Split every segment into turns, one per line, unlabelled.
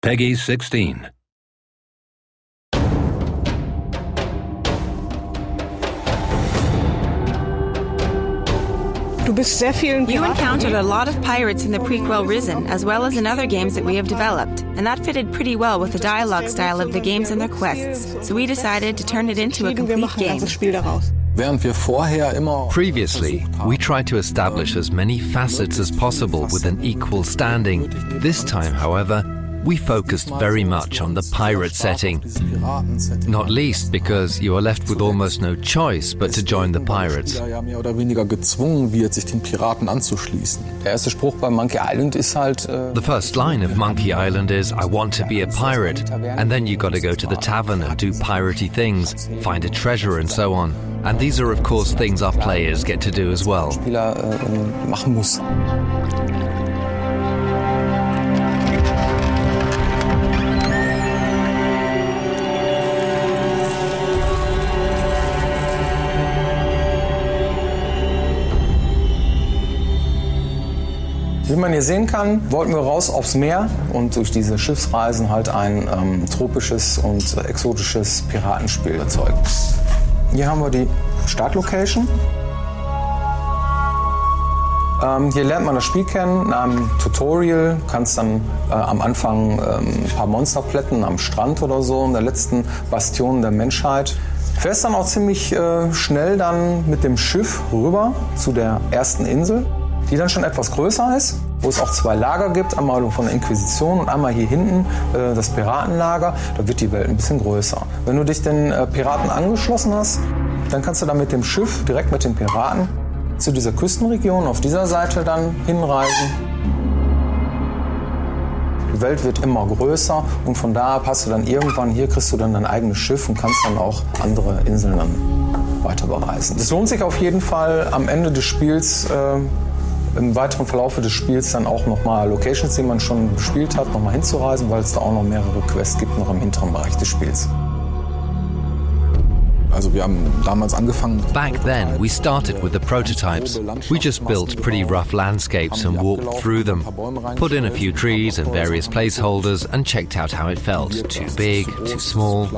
Peggy 16.
You encountered a lot of pirates in the prequel Risen, as well as in other games that we have developed, and that fitted pretty well with the dialogue style of the games and their quests, so we decided to turn it into a complete game.
Previously, we tried to establish as many facets as possible with an equal standing. This time, however, we focused very much on the pirate setting, not least because you are left with almost no choice but to join the pirates. The first line of Monkey Island is, "I want to be a pirate," and then you got to go to the tavern and do piratey things, find a treasure and so on. And these are of course things our players get to do as well.
Wie man hier sehen kann, wollten wir raus aufs Meer und durch diese Schiffsreisen halt ein tropisches und exotisches Piratenspiel erzeugen. Hier haben wir die Startlocation. Hier lernt man das Spiel kennen in einem Tutorial. Du kannst dann am Anfang ein paar Monster plätten am Strand oder so, in der letzten Bastion der Menschheit. Du fährst dann auch ziemlich schnell dann mit dem Schiff rüber zu der ersten Insel, die dann schon etwas größer ist, wo es auch zwei Lager gibt, einmal von der Inquisition und einmal hier hinten das Piratenlager. Da wird die Welt ein bisschen größer. Wenn du dich den Piraten angeschlossen hast, dann kannst du dann mit dem Schiff direkt mit den Piraten zu dieser Küstenregion auf dieser Seite dann hinreisen. Die Welt wird immer größer und von da ab hast du dann irgendwann, hier kriegst du dann dein eigenes Schiff und kannst dann auch andere Inseln dann weiter bereisen. Es lohnt sich auf jeden Fall am Ende des Spiels, im weiteren Verlauf des Spiels dann auch nochmal Locations, die man schon bespielt hat, nochmal hinzureisen, weil es da auch noch mehrere Quests gibt, noch im hinteren Bereich des Spiels.
Also wir haben damals angefangen.
Back then, we started with the prototypes. We just built pretty rough landscapes and walked through them, put in a few trees and various placeholders and checked out how it felt. Too big, too small.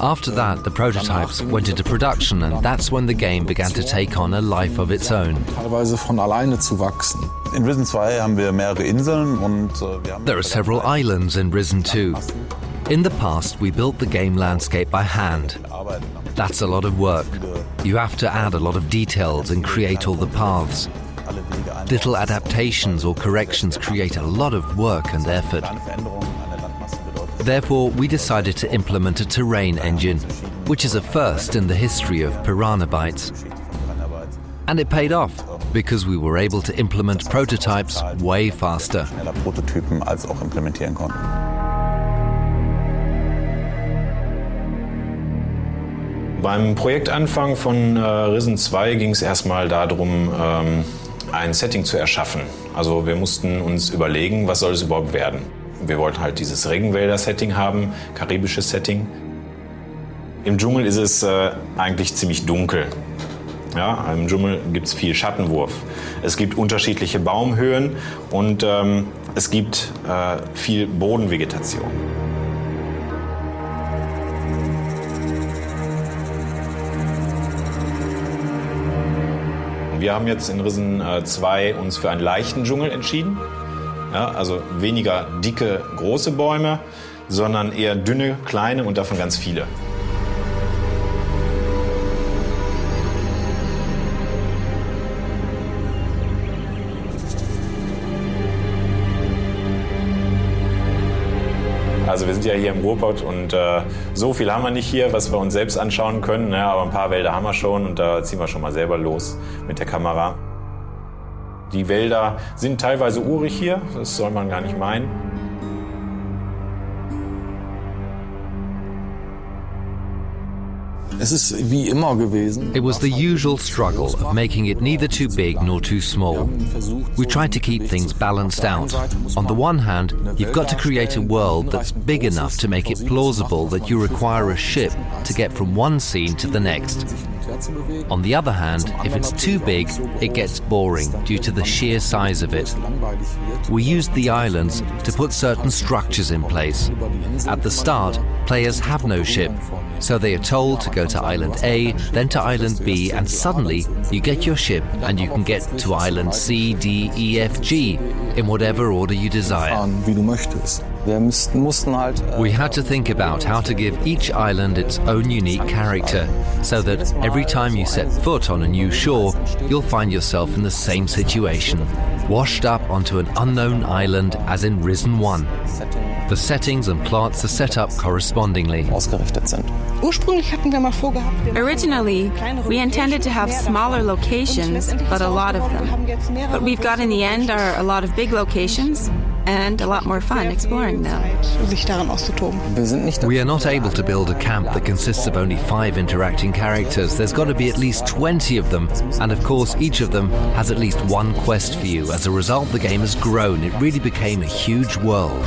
After that, the prototypes went into production and that's when the game began to take on a life of its own.
Teilweise von alleine zu wachsen.
In Risen 2 haben wir mehrere Inseln und wir haben...
There are several islands in Risen 2. In the past, we built the game landscape by hand. That's a lot of work. You have to add a lot of details and create all the paths. Little adaptations or corrections create a lot of work and effort. Therefore, we decided to implement a terrain engine, which is a first in the history of Piranha Bytes. And it paid off, because we were able to implement prototypes way faster.
Schneller Prototypen als auch implementieren konnten.
Beim Projektanfang von Risen 2 ging es erstmal darum, ein Setting zu erschaffen. Also wir mussten uns überlegen, was soll es überhaupt werden. Wir wollten halt dieses Regenwälder-Setting haben, karibisches Setting. Im Dschungel ist es eigentlich ziemlich dunkel. Ja, im Dschungel gibt es viel Schattenwurf. Es gibt unterschiedliche Baumhöhen und es gibt viel Bodenvegetation. Wir haben jetzt in Risen 2 uns für einen leichten Dschungel entschieden. Ja, also weniger dicke, große Bäume, sondern eher dünne, kleine und davon ganz viele. Also wir sind ja hier im Ruhrpott und so viel haben wir nicht hier, was wir uns selbst anschauen können. Ja, aber ein paar Wälder haben wir schon und da ziehen wir schon mal selber los mit der Kamera. Die Wälder sind teilweise urig hier, das soll man gar nicht meinen.
Es ist wie immer gewesen.
It was the usual struggle of making it neither too big nor too small. We tried to keep things balanced out. On the one hand, you've got to create a world that's big enough to make it plausible that you require a ship to get from one scene to the next. On the other hand, if it's too big, it gets boring due to the sheer size of it. We used the islands to put certain structures in place. At the start, players have no ship, so they are told to go to Island A, then to Island B, and suddenly you get your ship and you can get to Island C, D, E, F, G, in whatever order you desire. We had to think about how to give each island its own unique character, so that every time you set foot on a new shore, you'll find yourself in the same situation, washed up onto an unknown island as in Risen 1. The settings and plots are set up correspondingly.
Originally, we intended to have smaller locations, but a lot of them. What we've got in the end are a lot of big locations, and a lot more fun exploring them.
We are not able to build a camp that consists of only 5 interacting characters. There's got to be at least 20 of them, and of course each of them has at least one quest for you. As a result, the game has grown. It really became a huge world.